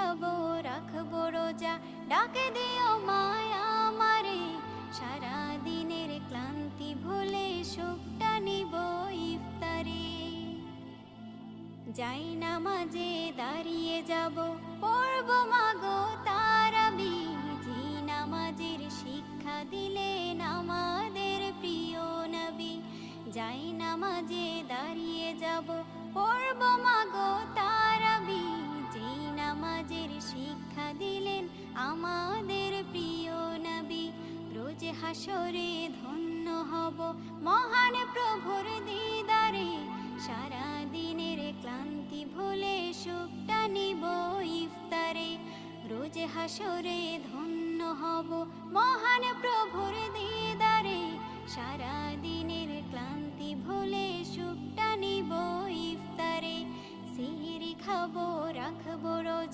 খাবো রাখবো রোজা, ডাকে দিও মায়া আমারে, সারা দিনের ক্লান্তি ভুলে সুখটা নিব ইফতারে। যাই নামাজে দাঁড়িয়ে যাব, পড়ব মাগো তারাবি, যে নামাজের শিক্ষা দিলেন আমাদের প্রিয় নবী। যাই নামাজে দাঁড়িয়ে যাব, পড়ব মাগো তারাবি, যে নামাজের শিক্ষা দিলেন আমাদের প্রিয় নবী। রোজ হাসরে ধন্য হব মহান প্রভুর দিদারে, সারা দিনের ক্লান্তি ভুলে সুখটা নিব ইফতারে। রোজ হাসরে ধন্য হব মহান প্রভুর দিদারে, সারা দিনের ক্লান্তি ভুলে সুখটা নিব ইফতারে। সিহরি খাবো রাখবো রোজা।